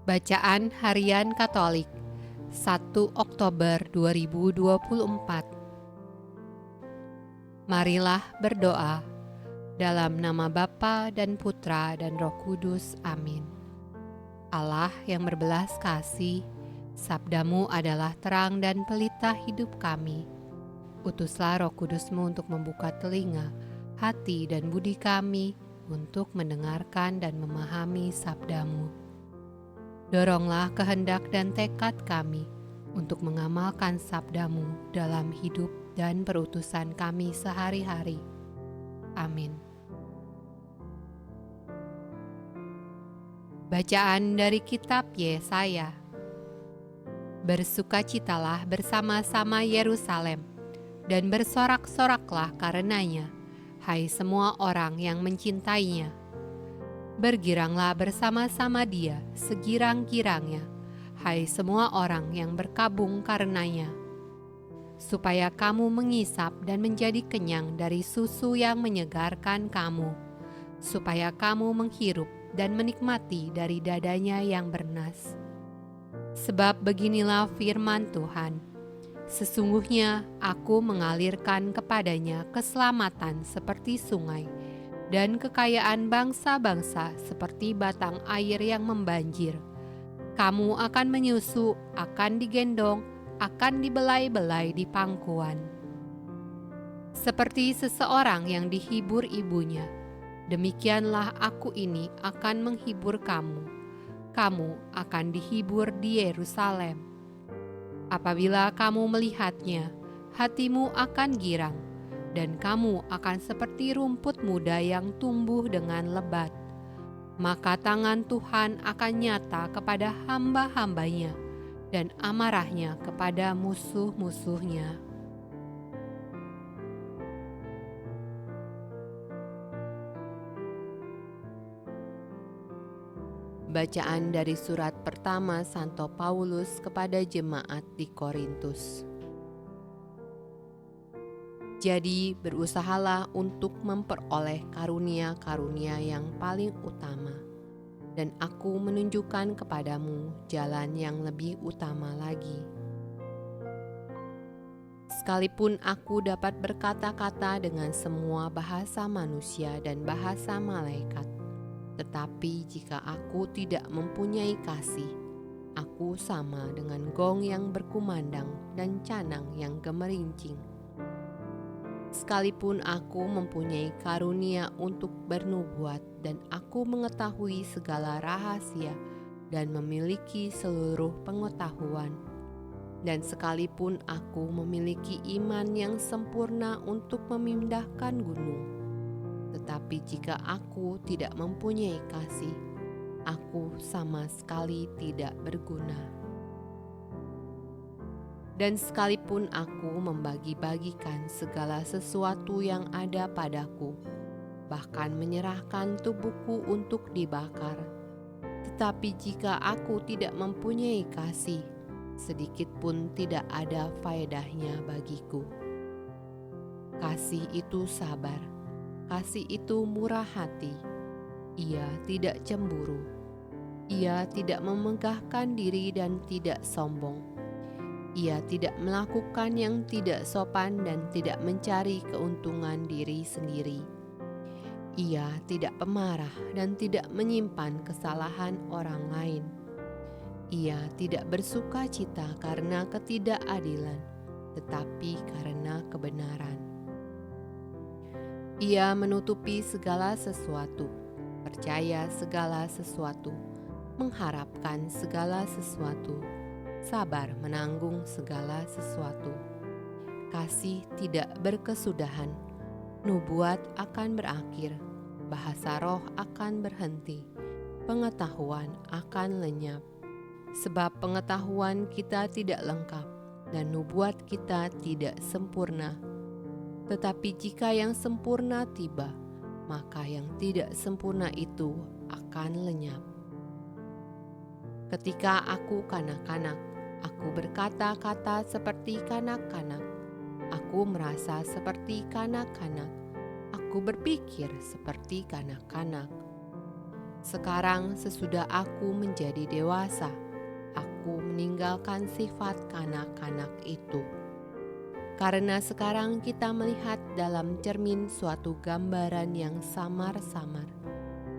Bacaan Harian Katolik 1 Oktober 2024. Marilah berdoa dalam nama Bapa dan Putra dan Roh Kudus. Amin. Allah yang berbelas kasih, sabdamu adalah terang dan pelita hidup kami. Utuslah Roh Kudusmu untuk membuka telinga, hati dan budi kami untuk mendengarkan dan memahami sabdamu. Doronglah kehendak dan tekad kami untuk mengamalkan sabdamu dalam hidup dan perutusan kami sehari-hari. Amin. Bacaan dari kitab Yesaya. Bersukacitalah bersama-sama Yerusalem, dan bersorak-soraklah karenanya, hai semua orang yang mencintainya. Bergiranglah bersama-sama dia segirang-girangnya, hai semua orang yang berkabung karenanya. Supaya kamu mengisap dan menjadi kenyang dari susu yang menyegarkan kamu, supaya kamu menghirup dan menikmati dari dadanya yang bernas. Sebab beginilah firman Tuhan, sesungguhnya aku mengalirkan kepadanya keselamatan seperti sungai, dan kekayaan bangsa-bangsa seperti batang air yang membanjir. Kamu akan menyusu, akan digendong, akan dibelai-belai di pangkuan. Seperti seseorang yang dihibur ibunya, demikianlah aku ini akan menghibur kamu. Kamu akan dihibur di Yerusalem. Apabila kamu melihatnya, hatimu akan girang, dan kamu akan seperti rumput muda yang tumbuh dengan lebat. Maka tangan Tuhan akan nyata kepada hamba-hambanya, dan amarahnya kepada musuh-musuhnya. Bacaan dari surat pertama Santo Paulus kepada jemaat di Korintus. Jadi berusahalah untuk memperoleh karunia-karunia yang paling utama, dan aku menunjukkan kepadamu jalan yang lebih utama lagi. Sekalipun aku dapat berkata-kata dengan semua bahasa manusia dan bahasa malaikat, tetapi jika aku tidak mempunyai kasih, aku sama dengan gong yang berkumandang dan canang yang gemerincing. Sekalipun aku mempunyai karunia untuk bernubuat, dan aku mengetahui segala rahasia dan memiliki seluruh pengetahuan, dan sekalipun aku memiliki iman yang sempurna untuk memindahkan gunung, tetapi jika aku tidak mempunyai kasih, aku sama sekali tidak berguna. Dan sekalipun aku membagi-bagikan segala sesuatu yang ada padaku, bahkan menyerahkan tubuhku untuk dibakar, tetapi jika aku tidak mempunyai kasih, sedikit pun tidak ada faedahnya bagiku. Kasih itu sabar, kasih itu murah hati, ia tidak cemburu, ia tidak memegahkan diri dan tidak sombong. Ia tidak melakukan yang tidak sopan dan tidak mencari keuntungan diri sendiri. Ia tidak pemarah dan tidak menyimpan kesalahan orang lain. Ia tidak bersuka cita karena ketidakadilan, tetapi karena kebenaran. Ia menutupi segala sesuatu, percaya segala sesuatu, mengharapkan segala sesuatu, sabar menanggung segala sesuatu. Kasih tidak berkesudahan, nubuat akan berakhir, bahasa roh akan berhenti, pengetahuan akan lenyap. Sebab pengetahuan kita tidak lengkap, dan nubuat kita tidak sempurna. Tetapi jika yang sempurna tiba, maka yang tidak sempurna itu akan lenyap. Ketika aku kanak-kanak, aku berkata-kata seperti kanak-kanak, aku merasa seperti kanak-kanak, aku berpikir seperti kanak-kanak. Sekarang sesudah aku menjadi dewasa, aku meninggalkan sifat kanak-kanak itu. Karena sekarang kita melihat dalam cermin suatu gambaran yang samar-samar,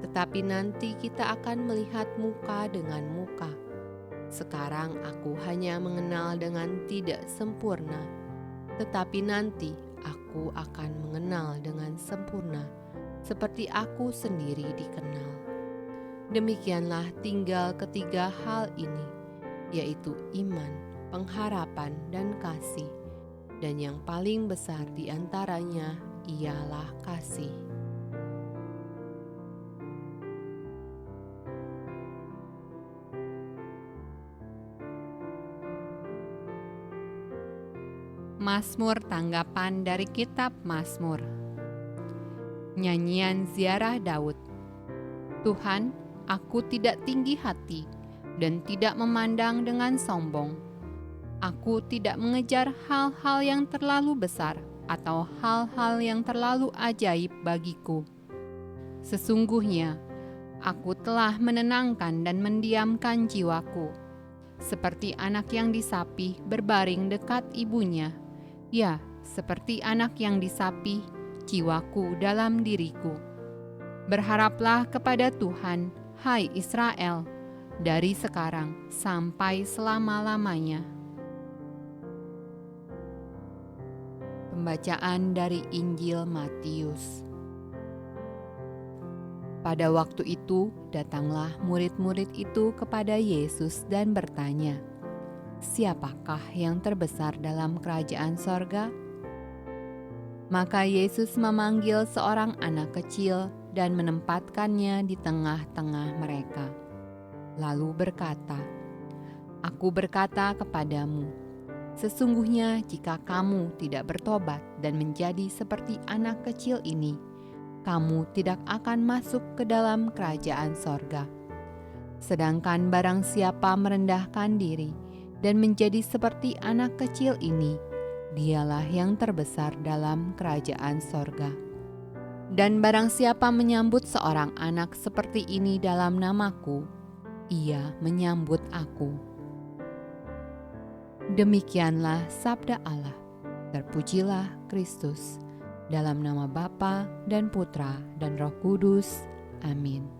tetapi nanti kita akan melihat muka dengan muka. Sekarang aku hanya mengenal dengan tidak sempurna, tetapi nanti aku akan mengenal dengan sempurna, seperti aku sendiri dikenal. Demikianlah tinggal ketiga hal ini, yaitu iman, pengharapan, dan kasih. Dan yang paling besar di antaranya ialah kasih. Mazmur tanggapan dari kitab Mazmur. Nyanyian ziarah Daud. Tuhan, aku tidak tinggi hati dan tidak memandang dengan sombong. Aku tidak mengejar hal-hal yang terlalu besar atau hal-hal yang terlalu ajaib bagiku. Sesungguhnya, aku telah menenangkan dan mendiamkan jiwaku, seperti anak yang disapih berbaring dekat ibunya. Ya, seperti anak yang disapih, jiwaku dalam diriku. Berharaplah kepada Tuhan, hai Israel, dari sekarang sampai selama-lamanya. Pembacaan dari Injil Matius. Pada waktu itu, datanglah murid-murid itu kepada Yesus dan bertanya, "Siapakah yang terbesar dalam kerajaan sorga?" Maka Yesus memanggil seorang anak kecil dan menempatkannya di tengah-tengah mereka. Lalu berkata, "Aku berkata kepadamu, sesungguhnya jika kamu tidak bertobat dan menjadi seperti anak kecil ini, kamu tidak akan masuk ke dalam kerajaan sorga. Sedangkan barang siapa merendahkan diri dan menjadi seperti anak kecil ini, dialah yang terbesar dalam kerajaan sorga. Dan barang siapa menyambut seorang anak seperti ini dalam namaku, ia menyambut aku." Demikianlah sabda Allah. Terpujilah Kristus. Dalam nama Bapa dan Putra dan Roh Kudus. Amin.